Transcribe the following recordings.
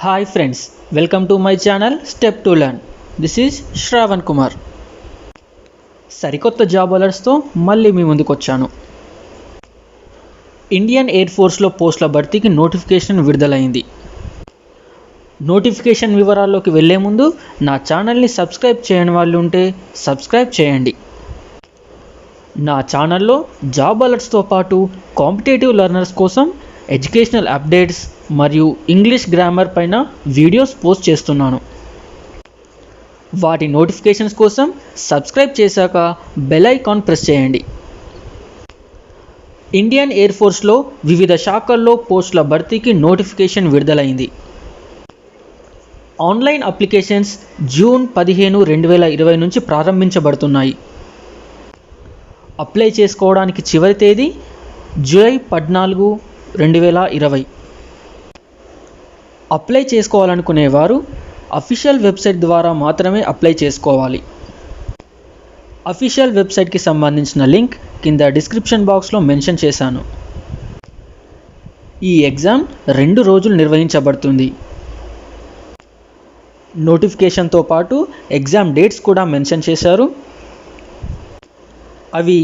Hi friends, welcome to my channel Step to Learn. This is Shravan Kumar. సరికొత్త job అలర్ట్స్తో మళ్ళీ మీ ముందుకు వచ్చాను. ఇండియన్ ఎయిర్ ఫోర్స్లో పోస్టుల భర్తీకి నోటిఫికేషన్ విడుదలైంది. నోటిఫికేషన్ వివరాల్లోకి వెళ్లే ముందు నా ఛానల్ని సబ్స్క్రైబ్ చేయని వాళ్ళు ఉంటే సబ్స్క్రైబ్ చేయండి. నా ఛానల్లో జాబ్ అలర్ట్స్తో పాటు కాంపిటేటివ్ లెర్నర్స్ కోసం ఎడ్యుకేషనల్ అప్డేట్స్ మరియు ఇంగ్లీష్ గ్రామర్ పైన వీడియోస్ పోస్ట్ చేస్తున్నాను. వాటి నోటిఫికేషన్స్ కోసం సబ్స్క్రైబ్ చేశాక బెల్ ఐకాన్ ప్రెస్ చేయండి. ఇండియన్ ఎయిర్ ఫోర్స్లో వివిధ శాఖల్లో పోస్టుల భర్తీకి నోటిఫికేషన్ విడుదలైంది. ఆన్లైన్ అప్లికేషన్స్ జూన్ 15, 2020 నుంచి ప్రారంభించబడుతున్నాయి. అప్లై చేసుకోవడానికి చివరి తేదీ జూలై 14, 2020. అప్లై చేసుకోవాలనుకునేవారు అఫీషియల్ వెబ్సైట్ ద్వారా మాత్రమే అప్లై చేసుకోవాలి. అఫీషియల్ వెబ్సైట్కి సంబంధించిన లింక్ కింద డిస్క్రిప్షన్ బాక్స్లో మెన్షన్ చేశాను. ఈ ఎగ్జామ్ 2 రోజులు నిర్వహించబడుతుంది. నోటిఫికేషన్తో పాటు ఎగ్జామ్ డేట్స్ కూడా మెన్షన్ చేశారు. అవి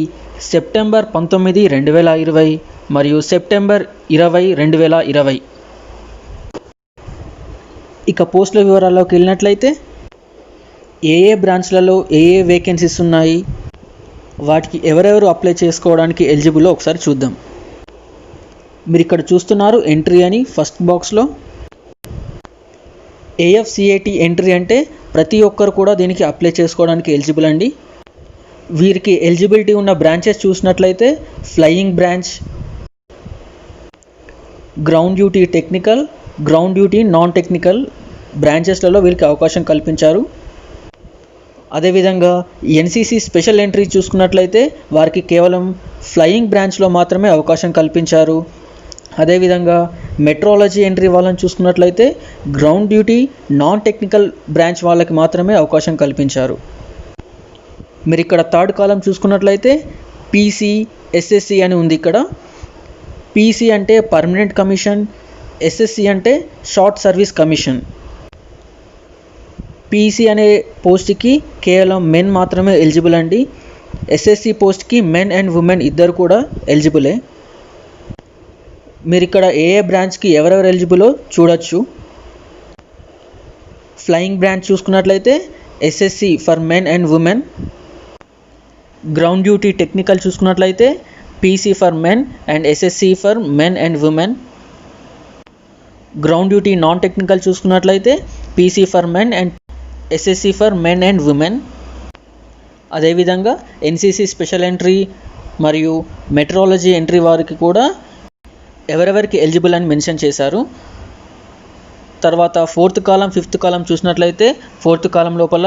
సెప్టెంబర్ 19, 2020 మరియు సెప్టెంబర్ 20, 2020. ఇక పోస్టుల వివరాల్లోకి వెళ్ళినట్లయితే ఏ బ్రాంచ్లలో ఏ వేకెన్సీస్ ఉన్నాయి, వాటికి ఎవరెవరు అప్లై చేసుకోవడానికి ఎలిజిబుల్లో ఒకసారి చూద్దాం. మీరు ఇక్కడ చూస్తున్నారు ఎంట్రీ అని ఫస్ట్ బాక్స్లో. AFCAT ఎంట్రీ అంటే ప్రతి ఒక్కరు కూడా దీనికి అప్లై చేసుకోవడానికి ఎలిజిబుల్ అండి. వీరికి ఎలిజిబిలిటీ ఉన్న బ్రాంచెస్ చూసినట్లయితే flying branch, ground duty technical, ground duty non technical బ్రాంచెస్లలో వీరికి అవకాశం కల్పించారు. అదేవిధంగా NCC స్పెషల్ ఎంట్రీ చూసుకున్నట్లయితే వారికి కేవలం ఫ్లయింగ్ బ్రాంచ్లో మాత్రమే అవకాశం కల్పించారు. అదేవిధంగా మెట్రాలజీ ఎంట్రీ వాళ్ళని చూసుకున్నట్లయితే ground duty non technical branch వాళ్ళకి మాత్రమే అవకాశం కల్పించారు. మీరు ఇక్కడ థర్డ్ కాలం చూసుకున్నట్లయితే PC, SSC అని ఉంది. ఇక్కడ PC అంటే పర్మనెంట్ కమిషన్, SSC అంటే షార్ట్ సర్వీస్ కమిషన్. PC అనే పోస్ట్కి కేవలం మెన్ మాత్రమే ఎలిజిబుల్ అండి. SSC పోస్ట్కి మెన్ అండ్ ఉమెన్ ఇద్దరు కూడా ఎలిజిబులే. మీరు ఇక్కడ ఏ బ్రాంచ్కి ఎవరెవరు ఎలిజిబులో చూడొచ్చు. ఫ్లయింగ్ బ్రాంచ్ చూసుకున్నట్లయితే SSC for men and women. Ground duty technical చూసుకున్నట్లయితే PC for men and SSC for men and women. Ground duty non technical చూసుకున్నట్లయితే PC for men and SSC for men and women. అదేవిధంగా NCC special entry మరియు metrology entry వారికి కూడా ఎవరెవరికి eligible అని mention చేశారు. తర్వాత 4th కాలం 5th కాలం చూసినట్లయితే 4th కాలం లోపల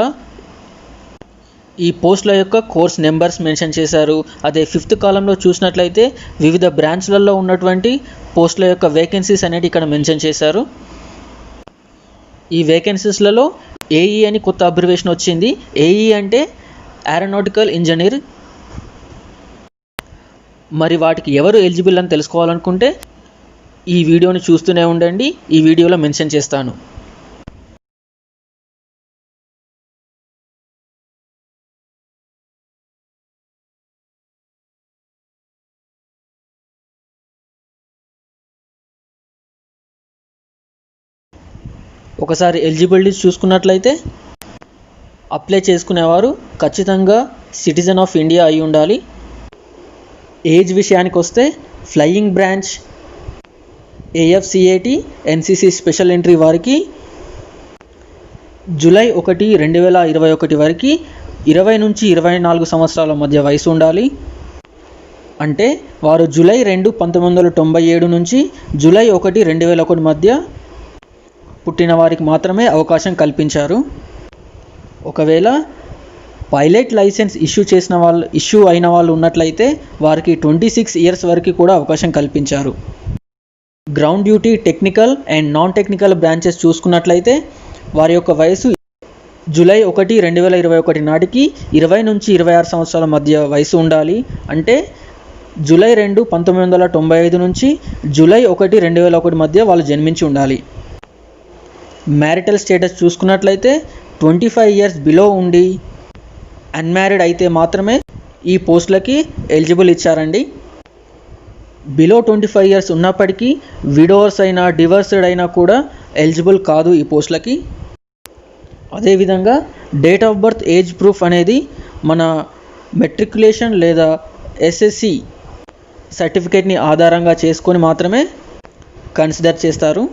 ఈ పోస్టుల యొక్క కోర్స్ నెంబర్స్ మెన్షన్ చేశారు. అదే 5th కాలంలో చూసినట్లయితే వివిధ బ్రాంచ్లలో ఉన్నటువంటి పోస్టుల యొక్క వేకెన్సీస్ అనేవి ఇక్కడ మెన్షన్ చేశారు. ఈ వేకెన్సీస్లలో AE అని కొత్త అబ్రివేషన్ వచ్చింది. AE అంటే ఏరోనాటికల్ ఇంజనీర్. మరి వాటికి ఎవరు ఎలిజిబుల్ అని తెలుసుకోవాలనుకుంటే ఈ వీడియోని చూస్తూనే ఉండండి. ఈ వీడియోలో మెన్షన్ చేస్తాను. ఒకసారి ఎలిజిబిలిటీస్ చూసుకున్నట్లయితే అప్లై చేసుకునేవారు ఖచ్చితంగా సిటిజన్ ఆఫ్ ఇండియా అయి ఉండాలి. ఏజ్ విషయానికి వస్తే flying branch, AFCAT, NCC special entry వారికి జూలై 1, 2021 వరకు 20 నుంచి 24 సంవత్సరాల మధ్య వయసు ఉండాలి. అంటే వారు జూలై 2, 1997 నుంచి జూలై 1, 2001 మధ్య పుట్టిన వారికి మాత్రమే అవకాశం కల్పించారు. ఒకవేళ పైలట్ లైసెన్స్ ఇష్యూ అయిన వాళ్ళు ఉన్నట్లయితే వారికి 26 ఇయర్స్ వరకు కూడా అవకాశం కల్పించారు. Ground duty technical and non technical branches చూసుకున్నట్లయితే వారి యొక్క వయసు జూలై 1, 2021 నాటికి 20 నుంచి 26 సంవత్సరాల మధ్య వయసు ఉండాలి. అంటే జూలై 2, 1995 నుంచి జూలై 1, 2001 మధ్య వాళ్ళు జన్మించి ఉండాలి. మ్యారిటల్ స్టేటస్ చూసుకున్నట్లయితే 25 ఇయర్స్ బిలో ఉండి అన్మ్యారీడ్ అయితే మాత్రమే ఈ పోస్టులకి ఎలిజిబుల్ ఇచ్చారండి. బిలో 25 ఇయర్స్ ఉన్నప్పటికీ విడోవర్స్ అయినా డివర్స్డ్ అయినా కూడా ఎలిజిబుల్ కాదు ఈ పోస్టులకి. అదేవిధంగా date of birth age proof అనేది మన మెట్రికులేషన్ లేదా ఎస్ఎస్సి సర్టిఫికేట్ని ఆధారంగా చేసుకొని మాత్రమే కన్సిడర్ చేస్తారు.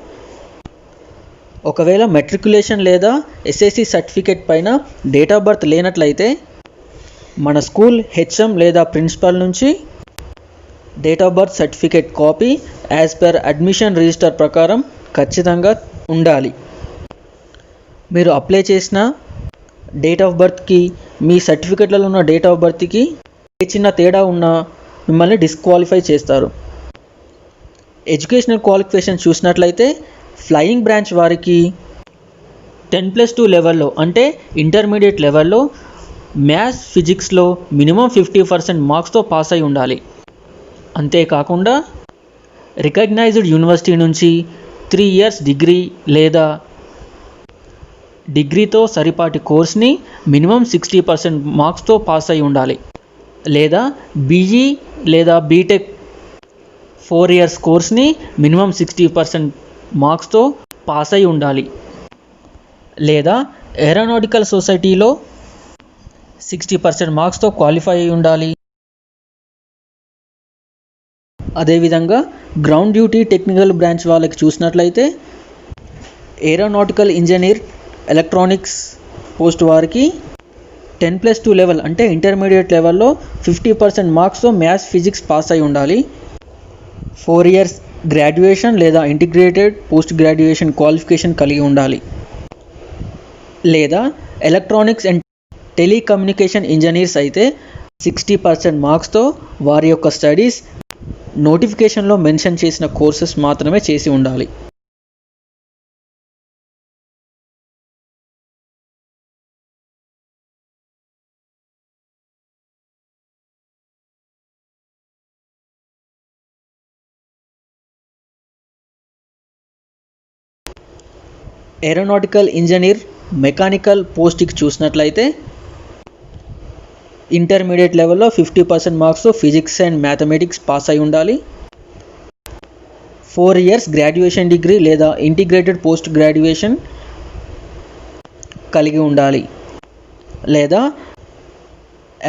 ఒకవేళ మెట్రికులేషన్ లేదా ఎస్ఎస్సి సర్టిఫికేట్ పైన డేట్ ఆఫ్ బర్త్ లేనట్లయితే మన స్కూల్ హెచ్ఎం లేదా ప్రిన్సిపల్ నుంచి date of birth certificate copy as per admission register ప్రకారం ఖచ్చితంగా ఉండాలి. మీరు అప్లై చేసిన డేట్ ఆఫ్ బర్త్కి మీ సర్టిఫికేట్లలో ఉన్న డేట్ ఆఫ్ బర్త్కి ఏ చిన్న తేడా ఉన్నా మిమ్మల్ని డిస్క్వాలిఫై చేస్తారు. ఎడ్యుకేషనల్ క్వాలిఫికేషన్ చూసినట్లయితే ఫ్లయింగ్ బ్రాంచ్ వారికి 10+2 లెవెల్లో అంటే ఇంటర్మీడియట్ లెవెల్లో మ్యాథ్స్ ఫిజిక్స్లో మినిమం 50% మార్క్స్తో పాస్ అయి ఉండాలి. అంతేకాకుండా రికగ్నైజ్డ్ యూనివర్సిటీ నుంచి 3 ఇయర్స్ డిగ్రీ లేదా డిగ్రీతో సరిపాటి కోర్స్ని మినిమం 60% మార్క్స్తో పాస్ అయి ఉండాలి. లేదా బీఈ లేదా బీటెక్ 4 ఇయర్స్ కోర్స్ని మినిమం 60% మార్క్స్తో పాస్ అయి ఉండాలి. లేదా ఏరోనాటికల్ సొసైటీలో 60% మార్క్స్తో క్వాలిఫై అయి ఉండాలి. అదేవిధంగా గ్రౌండ్ డ్యూటీ టెక్నికల్ బ్రాంచ్ వాళ్ళకి చూసినట్లయితే ఏరోనాటికల్ ఇంజనీర్ ఎలక్ట్రానిక్స్ పోస్ట్ వారికి 10+2 లెవెల్ అంటే ఇంటర్మీడియట్ లెవెల్లో 50% మార్క్స్తో మ్యాథ్స్ ఫిజిక్స్ పాస్ అయి ఉండాలి. 4 ఇయర్స్ గ్రాడ్యుయేషన్ లేదా ఇంటిగ్రేటెడ్ పోస్ట్ గ్రాడ్యుయేషన్ క్వాలిఫికేషన్ కలిగి ఉండాలి. లేదా ఎలక్ట్రానిక్స్ అండ్ టెలికమ్యూనికేషన్ ఇంజనీర్స్ అయితే 60% మార్క్స్తో వారి యొక్క స్టడీస్ నోటిఫికేషన్లో మెన్షన్ చేసిన కోర్సెస్ మాత్రమే చేసి ఉండాలి. ఏరోనాటికల్ ఇంజనీర్ మెకానికల్ పోస్ట్కి చూసినట్లయితే ఇంటర్మీడియట్ లెవెల్లో 50% మార్క్స్తో ఫిజిక్స్ అండ్ మ్యాథమెటిక్స్ పాస్ అయి ఉండాలి. 4 ఇయర్స్ గ్రాడ్యుయేషన్ డిగ్రీ లేదా ఇంటిగ్రేటెడ్ పోస్ట్ గ్రాడ్యుయేషన్ కలిగి ఉండాలి. లేదా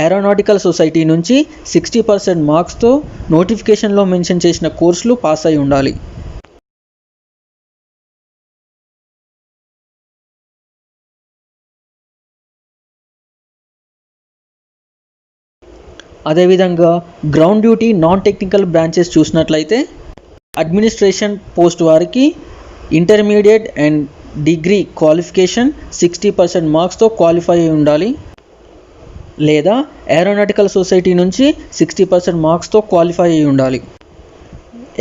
ఏరోనాటికల్ సొసైటీ నుంచి 60% మార్క్స్తో నోటిఫికేషన్లో మెన్షన్ చేసిన కోర్సులు పాస్ అయి ఉండాలి. అదేవిధంగా ground duty non technical branches చూసినట్లయితే అడ్మినిస్ట్రేషన్ పోస్ట్ వారికి ఇంటర్మీడియట్ అండ్ డిగ్రీ క్వాలిఫికేషన్ 60% మార్క్స్తో క్వాలిఫై అయి ఉండాలి. లేదా ఏరోనాటికల్ సొసైటీ నుంచి 60% మార్క్స్తో క్వాలిఫై అయి ఉండాలి.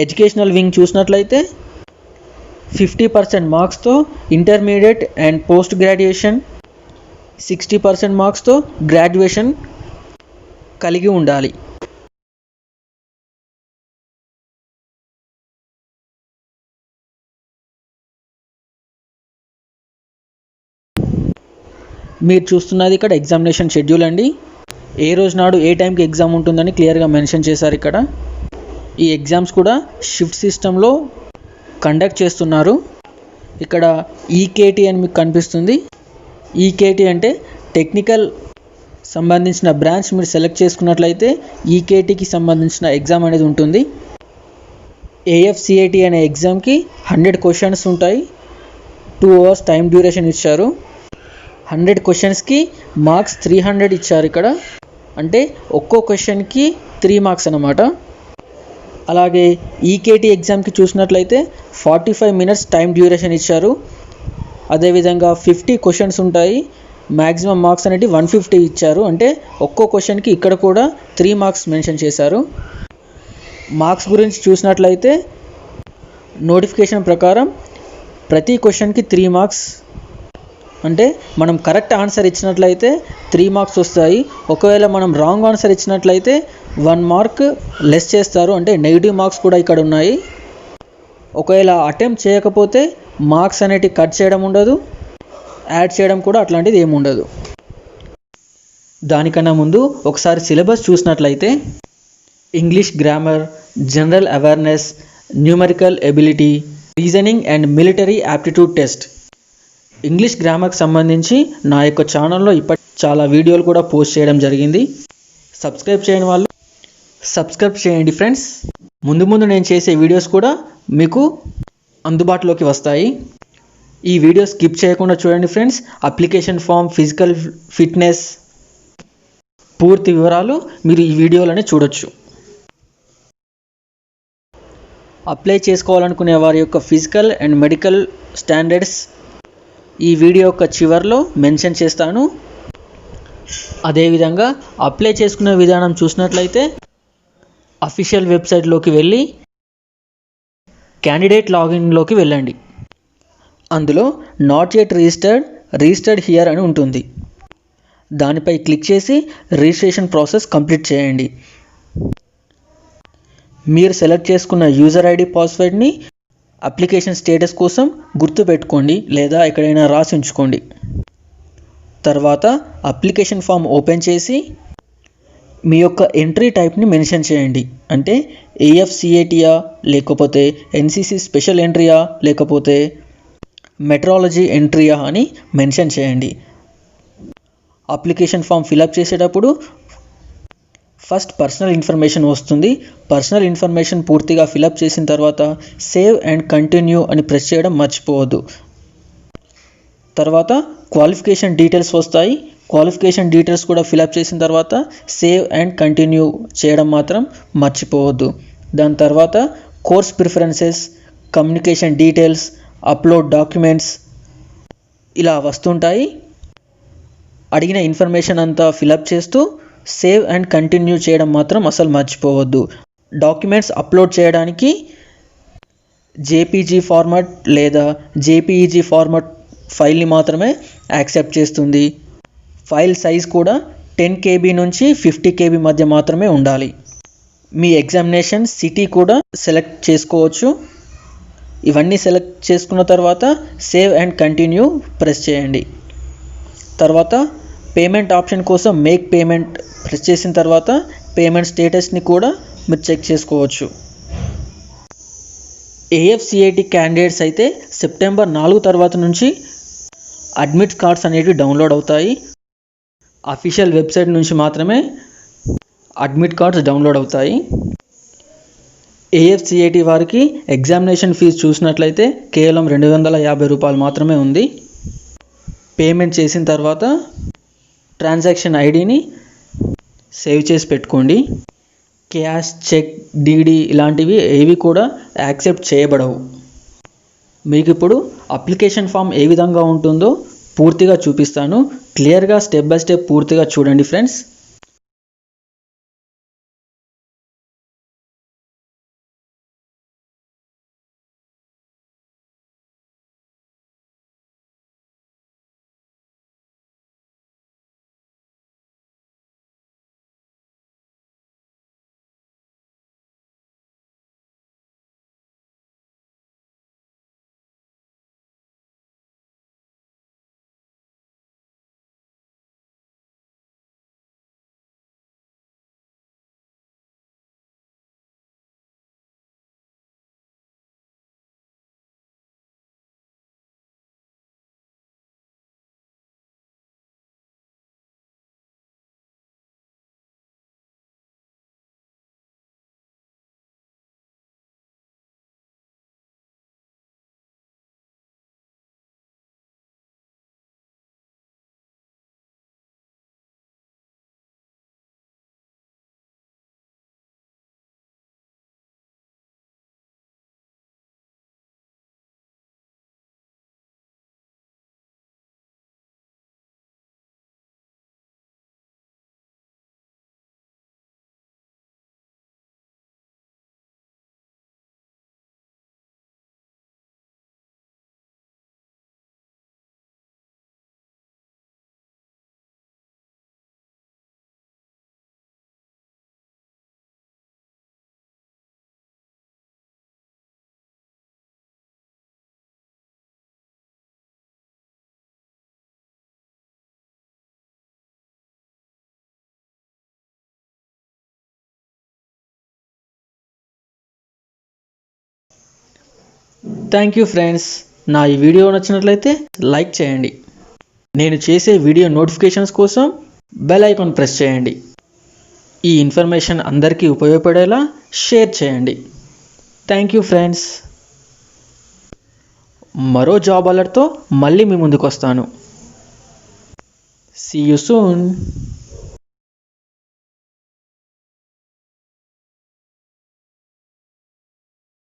ఎడ్యుకేషనల్ వింగ్ చూసినట్లయితే 50% మార్క్స్తో ఇంటర్మీడియట్ అండ్ పోస్ట్ గ్రాడ్యుయేషన్, 60% మార్క్స్తో గ్రాడ్యుయేషన్ కలిగి ఉండాలి. మీరు చూస్తున్నది ఇక్కడ ఎగ్జామినేషన్ షెడ్యూల్ అండి. ఏ రోజు నాడు ఏ టైంకి ఎగ్జామ్ ఉంటుందని క్లియర్గా మెన్షన్ చేశారు ఇక్కడ. ఈ ఎగ్జామ్స్ కూడా షిఫ్ట్ సిస్టంలో కండక్ట్ చేస్తున్నారు. ఇక్కడ ఈకేటీ అని మీకు కనిపిస్తుంది. ఈకేటీ అంటే టెక్నికల్ సంబంధించిన బ్రాంచ్ మీరు సెలెక్ట్ చేసుకున్నట్లయితే ఈకేటీకి సంబంధించిన ఎగ్జామ్ అనేది ఉంటుంది. ఏఎఫ్సిఐటి అనే ఎగ్జామ్కి 100 క్వశ్చన్స్ ఉంటాయి. 2 అవర్స్ టైం డ్యూరేషన్ ఇచ్చారు. 100 క్వశ్చన్స్కి మార్క్స్ 300 ఇచ్చారు ఇక్కడ. అంటే ఒక్కో క్వశ్చన్కి 3 మార్క్స్ అన్నమాట. అలాగే ఈకేటీ ఎగ్జామ్కి చూసినట్లయితే 45 మినిట్స్ టైం డ్యూరేషన్ ఇచ్చారు. అదేవిధంగా 50 క్వశ్చన్స్ ఉంటాయి. మ్యాక్సిమం మార్క్స్ అనేవి 150 ఇచ్చారు. అంటే ఒక్కో క్వశ్చన్కి ఇక్కడ కూడా 3 మార్క్స్ మెన్షన్ చేశారు. మార్క్స్ గురించి చూసినట్లయితే నోటిఫికేషన్ ప్రకారం ప్రతి క్వశ్చన్కి 3 మార్క్స్. అంటే మనం కరెక్ట్ ఆన్సర్ ఇచ్చినట్లయితే 3 మార్క్స్ వస్తాయి. ఒకవేళ మనం రాంగ్ ఆన్సర్ ఇచ్చినట్లయితే 1 మార్క్ లెస్ చేస్తారు. అంటే నెగిటివ్ మార్క్స్ కూడా ఇక్కడ ఉన్నాయి. ఒకవేళ అటెంప్ట్ చేయకపోతే మార్క్స్ అనేటివి కట్ చేయడం ఉండదు, యాడ్ చేయడం కూడా అట్లాంటిది ఏమి ఉండదు. దానికన్నా ముందు ఒకసారి సిలబస్ చూసినట్లయితే English grammar, general awareness, numerical ability, reasoning and military aptitude test. English గ్రామర్కి సంబంధించి నా యొక్క ఛానల్లో ఇప్పటి చాలా వీడియోలు కూడా పోస్ట్ చేయడం జరిగింది. సబ్స్క్రైబ్ చేయని వాళ్ళు సబ్స్క్రైబ్ చేయండి ఫ్రెండ్స్. ముందు ముందు నేను చేసే వీడియోస్ కూడా మీకు అందుబాటులోకి వస్తాయి. ఈ వీడియో స్కిప్ చేయకుండా చూడండి friends. Application form, physical fitness పూర్తి వివరాలు మీరు ఈ వీడియోలోనే చూడొచ్చు. అప్లై చేసుకోవాలనుకునే వారి యొక్క ఫిజికల్ అండ్ మెడికల్ స్టాండర్డ్స్ ఈ వీడియో యొక్క చివరిలో మెన్షన్ చేస్తాను. అదేవిధంగా అప్లై చేసుకునే విధానం చూసినట్లయితే అఫీషియల్ వెబ్సైట్లోకి వెళ్ళి క్యాండిడేట్ లాగిన్లోకి వెళ్ళండి. అందులో నాట్ యెట్ రిజిస్టర్డ్ హియర్ అని ఉంటుంది. దానిపై క్లిక్ చేసి రిజిస్ట్రేషన్ ప్రాసెస్ కంప్లీట్ చేయండి. మీరు సెలెక్ట్ చేసుకున్న యూజర్ ఐడి, పాస్వర్డ్ని అప్లికేషన్ స్టేటస్ కోసం గుర్తుపెట్టుకోండి లేదా ఎక్కడైనా రాసి ఉంచుకోండి. తర్వాత అప్లికేషన్ ఫామ్ ఓపెన్ చేసి మీ యొక్క ఎంట్రీ టైప్ని మెన్షన్ చేయండి. అంటే ఏఎఫ్సిఏటియా, లేకపోతే ఎన్సిసి స్పెషల్ ఎంట్రీయా, లేకపోతే మెట్రాలజీ ఎంట్రీయా అని మెన్షన్ చేయండి. అప్లికేషన్ ఫామ్ ఫిలప్ చేసేటప్పుడు ఫస్ట్ పర్సనల్ ఇన్ఫర్మేషన్ వస్తుంది. పర్సనల్ ఇన్ఫర్మేషన్ పూర్తిగా ఫిలప్ చేసిన తర్వాత సేవ్ అండ్ కంటిన్యూ అని ప్రెస్ చేయడం మర్చిపోవద్దు. తర్వాత క్వాలిఫికేషన్ డీటెయిల్స్ వస్తాయి. క్వాలిఫికేషన్ డీటెయిల్స్ కూడా ఫిలప్ చేసిన తర్వాత సేవ్ అండ్ కంటిన్యూ చేయడం మాత్రం మర్చిపోవద్దు. దాని తర్వాత course preferences, communication details, upload documents ఇలా వస్తుంటాయి. అడిగిన ఇన్ఫర్మేషన్ అంతా ఫిలప్ చేస్తూ సేవ్ అండ్ కంటిన్యూ చేయడం మాత్రం అసలు మర్చిపోవద్దు. డాక్యుమెంట్స్ అప్లోడ్ చేయడానికి జేపీజీ ఫార్మాట్ లేదా జేపీఈజీ ఫార్మాట్ ఫైల్ని మాత్రమే యాక్సెప్ట్ చేస్తుంది. ఫైల్ సైజ్ కూడా 10 KB నుంచి 50 KB మధ్య మాత్రమే ఉండాలి. మీ ఎగ్జామినేషన్ సిటీ కూడా సెలెక్ట్ చేసుకోవచ్చు. ఇవన్నీ సెలెక్ట్ చేసుకున్న తర్వాత సేవ్ అండ్ కంటిన్యూ ప్రెస్ చేయండి. తర్వాత పేమెంట్ ఆప్షన్ కోసం మేక్ పేమెంట్ ప్రెస్ చేసిన తర్వాత పేమెంట్ స్టేటస్ని కూడా మీరు చెక్ చేసుకోవచ్చు. ఏఎఫ్సిఐటి క్యాండిడేట్స్ అయితే సెప్టెంబర్ 4 తర్వాత నుంచి అడ్మిట్ కార్డ్స్ అనేవి డౌన్లోడ్ అవుతాయి. అఫీషియల్ వెబ్సైట్ నుంచి మాత్రమే అడ్మిట్ కార్డ్స్ డౌన్లోడ్ అవుతాయి. ఏఎఫ్సిఐటి వారికి ఎగ్జామినేషన్ ఫీజు చూసినట్లయితే కేవలం 250 రూపాయలు మాత్రమే ఉంది. పేమెంట్ చేసిన తర్వాత ట్రాన్సాక్షన్ ఐడిని సేవ్ చేసి పెట్టుకోండి. క్యాష్, చెక్, డీడీ ఇలాంటివి ఏవి కూడా యాక్సెప్ట్ చేయబడవు. మీకు ఇప్పుడు అప్లికేషన్ ఫామ్ ఏ విధంగా ఉంటుందో పూర్తిగా చూపిస్తాను. క్లియర్గా స్టెప్ బై స్టెప్ పూర్తిగా చూడండి ఫ్రెండ్స్. Thank you friends. నా ఈ వీడియో నచ్చినట్లయితే లైక్ చేయండి. నేను చేసే వీడియో నోటిఫికేషన్స్ కోసం బెల్ ఐకాన్ ప్రెస్ చేయండి. ఈ ఇన్ఫర్మేషన్ అందరికీ ఉపయోగపడేలా షేర్ చేయండి. Thank you friends. మరో జాబ్ అలర్ట్తో మళ్ళీ మీ ముందుకు వస్తాను. See you soon.